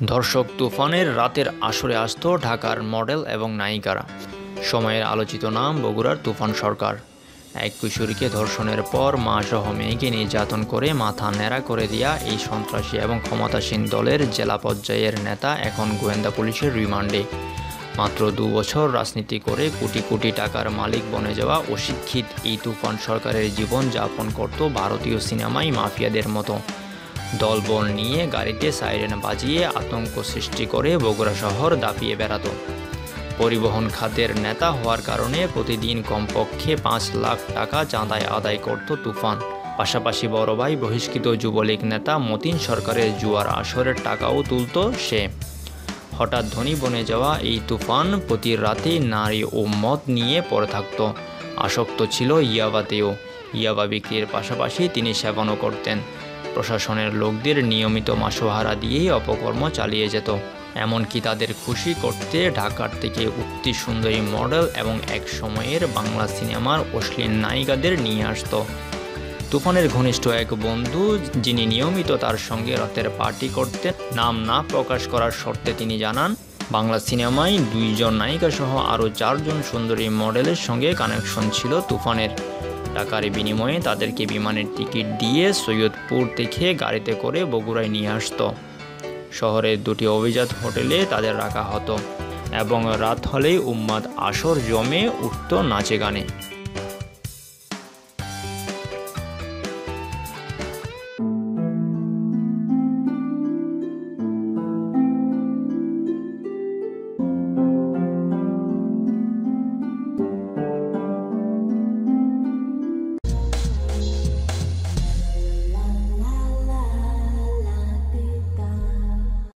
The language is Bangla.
ধর্ষক তুফানের রাতের আসরে আসত ঢাকার মডেল এবং নায়িকারা। সময়ের আলোচিত নাম বগুড়ার তুফান সরকার। এক কিশোরীকে ধর্ষণের পর মাসহ মেয়েকে নির্যাতন করে মাথা ন্যাড়া করে দেয়া এই সন্ত্রাসী এবং ক্ষমতাসীন দলের জেলা পর্যায়ের নেতা এখন গোয়েন্দা পুলিশের রিমান্ডে। মাত্র 2 বছর রাজনীতি করে কোটি কোটি টাকার মালিক বনে যাওয়া অশিক্ষিত এই তুফান সরকারের জীবন যাপন করত ভারতীয় সিনেমায় মাফিয়াদের মতো। দলবল নিয়ে গাড়িতে সাইরেন বাজিয়ে আতঙ্ক সৃষ্টি করে বগুড়া শহর দাপিয়ে বেড়াত। পরিবহন খাতের নেতা হওয়ার কারণে প্রতিদিন কমপক্ষে 5 লাখ টাকা চাঁদায় আদায় করত তুফান। পাশাপাশি বড় ভাই বহিষ্কৃত যুবলীগ নেতা মতিন সরকারের জুয়ার আসরের টাকাও তুলত সে। হঠাৎ ধনী বনে যাওয়া এই তুফান প্রতি রাতে নারী ও মদ নিয়ে পড়ে থাকত। আসক্ত ছিল ইয়াবাতেও। ইয়াবা বিক্রির পাশাপাশি তিনি সেবনও করতেন। প্রশাসনের লোকদের নিয়মিত মাসোহারা দিয়েই অপকর্ম চালিয়ে যেত। এমনকি তাদের খুশি করতে ঢাকার থেকে উক্তি সুন্দরী মডেল এবং এক সময়ের বাংলা সিনেমার অশ্লীল নায়িকাদের নিয়ে আসত। তুফানের ঘনিষ্ঠ এক বন্ধু, যিনি নিয়মিত তার সঙ্গে রাতের পার্টি করতেন, নাম না প্রকাশ করার শর্তে তিনি জানান, বাংলা সিনেমায় 2 জন নায়িকা সহ আরও 4 জন সুন্দরী মডেলের সঙ্গে কানেকশন ছিল তুফানের। টাকার বিনিময়ে তাদেরকে বিমানের টিকিট দিয়ে সৈয়দপুর থেকে গাড়িতে করে বগুড়ায় নিয়ে আসত। শহরের 2টি অভিজাত হোটেলে তাদের রাখা হতো এবং রাত হলেই উন্মাদ আসর জমে উঠত নাচে গানে।